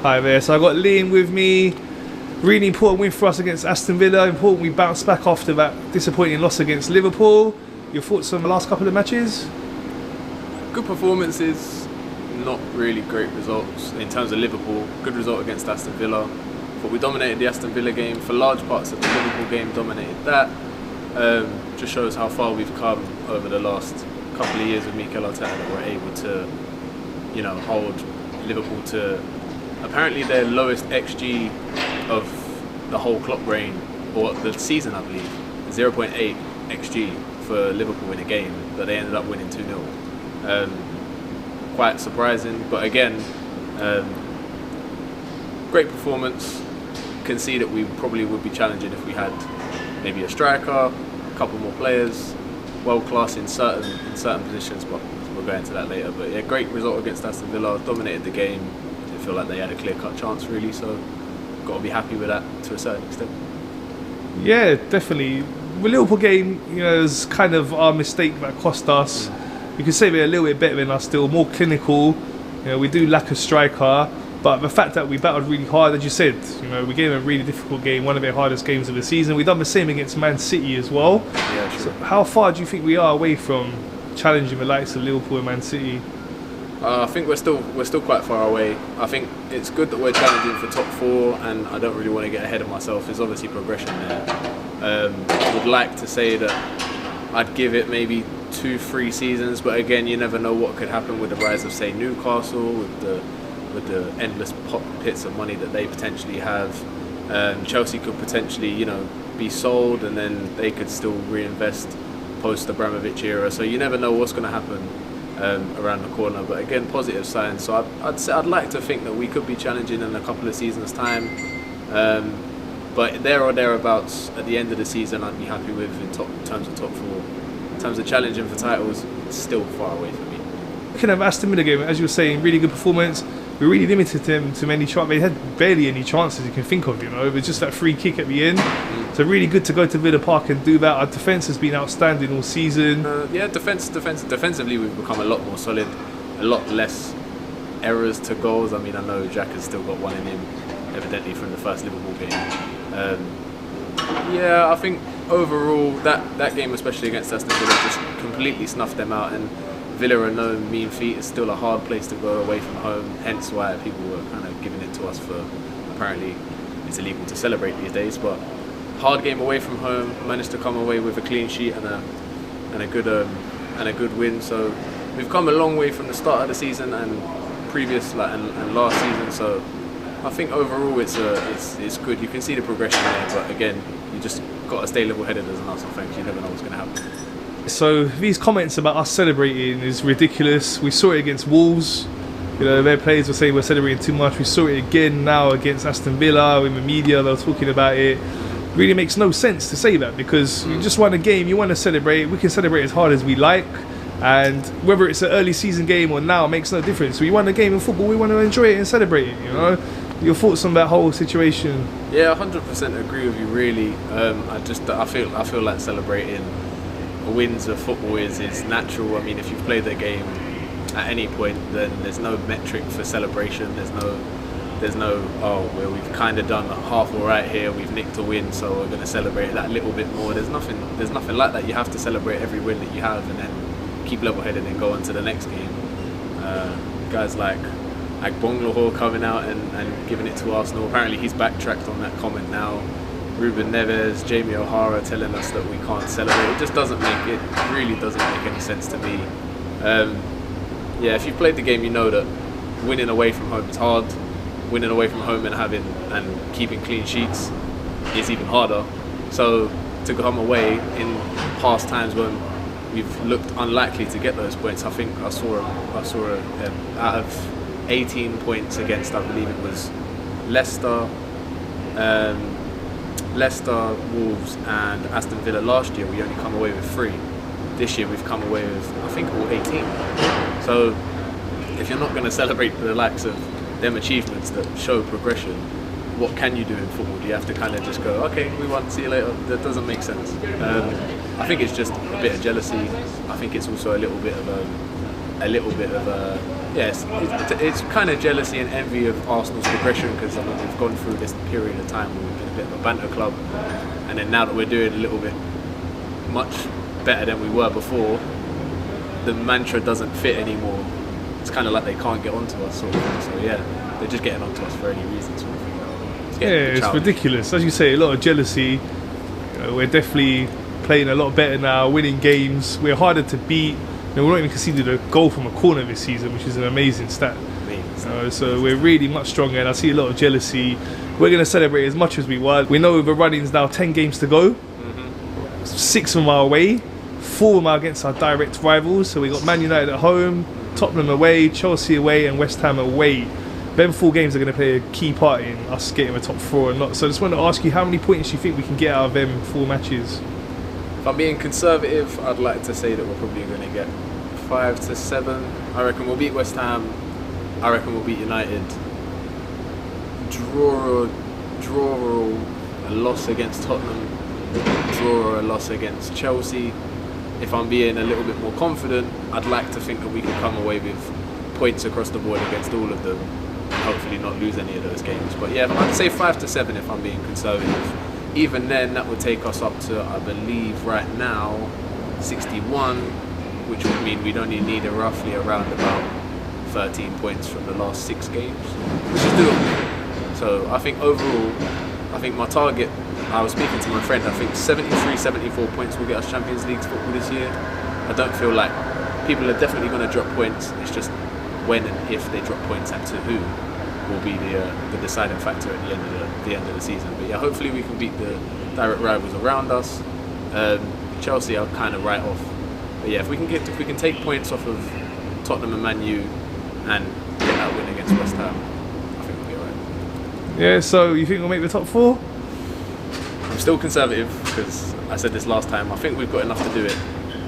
Hi there. So I got Liam with me. Really important win for us against Aston Villa. Important we bounced back after that disappointing loss against Liverpool. Your thoughts on the last couple of matches? Good performances, not really great results in terms of Liverpool. Good result against Aston Villa. But we dominated the Aston Villa game. For large parts of the Liverpool game, dominated that. Just shows how far we've come over the last couple of years with Mikel Arteta, that we're able to, hold Liverpool to apparently their lowest XG of the whole Klopp reign, or the season, I believe. 0.8 XG for Liverpool in a game, but they ended up winning 2-0. Quite surprising, but again, great performance. Can see that we probably would be challenging if we had maybe a striker, a couple more players, world class in certain positions, but we'll go into that later. But yeah, great result against Aston Villa, dominated the game. Didn't feel like they had a clear-cut chance really, so got to be happy with that to a certain extent. Yeah, definitely. The Liverpool game, is kind of our mistake that cost us. You can say we're a little bit better than us still, more clinical. We do lack a striker, but the fact that we battled really hard, as you said, we gave them a really difficult game, one of their hardest games of the season. We've done the same against Man City as well. Yeah, sure. So how far do you think we are away from challenging the likes of Liverpool and Man City? I think we're still quite far away. I think it's good that we're challenging for top four, and I don't really want to get ahead of myself. There's obviously progression there. I would like to say that I'd give it maybe 2-3 seasons, but again, you never know what could happen with the rise of, say, Newcastle, with the endless pits of money that they potentially have. Chelsea could potentially, be sold, and then they could still reinvest post Abramovich era. So you never know what's going to happen around the corner. But again, positive signs. So I'd like to think that we could be challenging in a couple of seasons' time. But there or thereabouts at the end of the season, I'd be happy with in terms of top four. In terms of challenging for titles, it's still far away from me. Looking at Aston Villa game, as you were saying, really good performance. We really limited them to many chances. They had barely any chances you can think of. It was just that free kick at the end. So really good to go to Villa Park and do that. Our defence has been outstanding all season. Defensively, we've become a lot more solid, a lot less errors to goals. I mean, I know Jack has still got one in him, evidently from the first Liverpool game. I think overall that game, especially against Aston Villa, just completely snuffed them out. And Villa are no mean feat. It's still a hard place to go away from home, hence why people were kind of giving it to us for, apparently it's illegal to celebrate these days, but hard game away from home, managed to come away with a clean sheet and a good win. So we've come a long way from the start of the season and previous and last season. So I think overall it's good. You can see the progression there, but again, you just got to stay level-headed as an Arsenal fan. You never know what's going to happen. So these comments about us celebrating is ridiculous. We saw it against Wolves. Their players were saying we're celebrating too much. We saw it again now against Aston Villa. In the media, they were talking about it. Really makes no sense to say that, because you just won a game, you want to celebrate. We can celebrate as hard as we like, and whether it's an early season game or now makes no difference. We won a game in football, we want to enjoy it and celebrate it. Your thoughts on that whole situation? Yeah, 100% agree with you. Really, I feel like celebrating wins of football is natural. I mean, if you've played the game at any point, then there's no metric for celebration. There's no we've kind of done half all right here, we've nicked a win, so we're going to celebrate that little bit more. There's nothing like that. You have to celebrate every win that you have and then keep level-headed and go on to the next game. Guys like Agbonlahor coming out and giving it to Arsenal. Apparently he's backtracked on that comment now. Ruben Neves, Jamie O'Hara telling us that we can't celebrate. It just really doesn't make any sense to me. If you've played the game, you know that winning away from home is hard. Winning away from home and keeping clean sheets is even harder. So to come away in past times when we've looked unlikely to get those points, I think I saw out of 18 points against, I believe it was Leicester, Wolves and Aston Villa last year, we only come away with 3. This year we've come away with, I think, all 18. So if you're not going to celebrate the likes of them achievements that show progression, what can you do in football? Do you have to kind of just go, okay, we won, see you later? That doesn't make sense. I think it's just a bit of jealousy. I think it's also a little bit of a little bit of a it's kind of jealousy and envy of Arsenal's progression, because I mean, we've gone through this period of time where we've been a bit of a banter club, and then now that we're doing a little bit much better than we were before, the mantra doesn't fit anymore. It's kind of like they can't get onto us, sort of thing. So yeah, they're just getting onto us for any reason, sort of thing. It's ridiculous. As you say, a lot of jealousy. We're definitely playing a lot better now, winning games. We're harder to beat. We're not even conceded a goal from a corner this season, which is an amazing stat. So we're really much stronger, and I see a lot of jealousy. We're going to celebrate as much as we want. We know the running's now 10 games to go. 6 of them are away, 4 of them are against our direct rivals. So we got Man United at home, Tottenham away, Chelsea away, and West Ham away. Them 4 games are going to play a key part in us getting the top 4 and not. So I just want to ask you, how many points do you think we can get out of them 4 matches? If I'm being conservative, I'd like to say that we're probably going to get 5 to 7. I reckon we'll beat West Ham. I reckon we'll beat United. Draw or a loss against Tottenham. Draw or a loss against Chelsea. If I'm being a little bit more confident, I'd like to think that we can come away with points across the board against all of them, and hopefully not lose any of those games. But yeah, I'd say 5 to 7 if I'm being conservative. Even then, that would take us up to, I believe, right now, 61, which would mean we'd only need roughly around about 13 points from the last 6 games, which is doable. So I think overall, I think my target, I was speaking to my friend, I think 73, 74 points will get us Champions League football this year. I don't feel like people are definitely going to drop points. It's just when and if they drop points and to who will be the deciding factor at the end of the season. But yeah, hopefully we can beat the direct rivals around us. Chelsea are kind of right off. But yeah, if we can take points off of Tottenham and Man U and get that win against West Ham, I think we'll be alright. Yeah, so you think we'll make the top 4? I'm still conservative, because I said this last time. I think we've got enough to do it.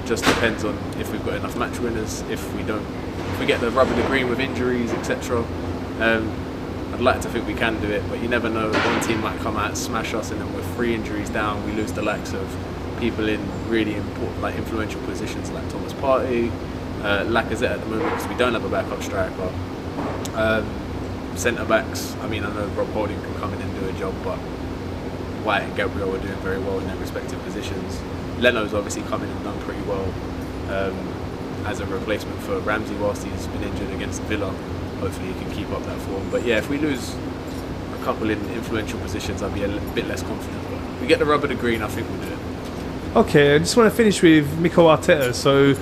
Just depends on if we've got enough match winners. If we get the rub of the green with injuries, etc. I'd like to think we can do it, but you never know. One team might come out, smash us, and then with 3 injuries down, we lose the likes of people in really important, like influential positions like Thomas Partey, Lacazette at the moment, because we don't have a backup striker. Centre backs, I mean, I know Rob Holding can come in and do a job, but White and Gabriel are doing very well in their respective positions. Leno's obviously come in and done pretty well as a replacement for Ramsey whilst he's been injured against Villa. Hopefully he can keep up that form. But yeah, if we lose a couple in influential positions, I'll be a bit less confident. But if we get the rub of the green, I think we'll do it. Okay, I just want to finish with Mikel Arteta. So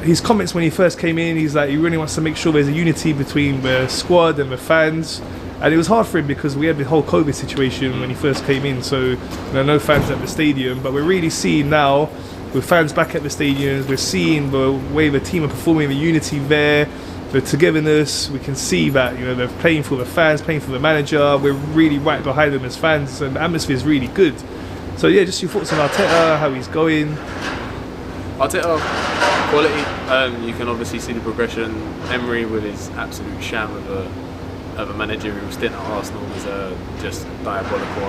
his comments when he first came in, he's like, he really wants to make sure there's a unity between the squad and the fans. And it was hard for him because we had the whole COVID situation when he first came in, so no fans at the stadium. But we're really seeing now, with fans back at the stadiums, we're seeing the way the team are performing, the unity there, the togetherness. We can see that they're playing for the fans, playing for the manager. We're really right behind them as fans, and the atmosphere is really good. So yeah, just your thoughts on Arteta, how he's going. Arteta, quality. You can obviously see the progression. Emery, with his absolute sham of a managerial stint at Arsenal, was just diabolical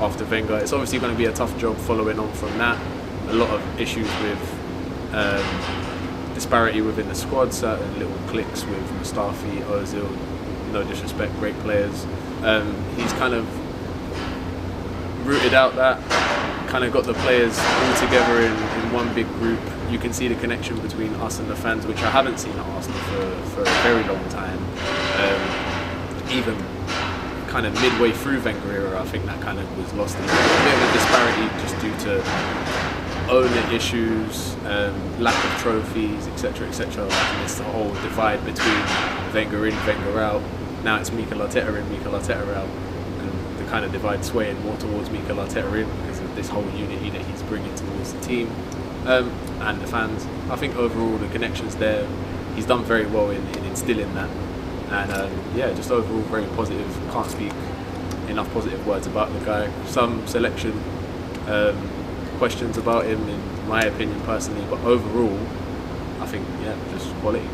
after Wenger. It's obviously going to be a tough job following on from that. A lot of issues with disparity within the squad, certain little cliques with Mustafi, Ozil, no disrespect, great players. He's kind of rooted out that, kind of got the players all together in one big group. You can see the connection between us and the fans, which I haven't seen at Arsenal for a very long time. Even kind of midway through Wenger era, I think that kind of was lost. A bit of a disparity just due to owner issues, lack of trophies, etc., etc. Like this whole divide between Wenger in, Wenger out. Now it's Mikel Arteta in, Mikel Arteta out, and the kind of divide swaying more towards Mikel Arteta in because of this whole unity that he's bringing towards the team and the fans. I think overall the connection's there. He's done very well in instilling that. And yeah, just overall very positive. Can't speak enough positive words about the guy. Some selection questions about him, in my opinion personally, but overall, I think, yeah, just quality.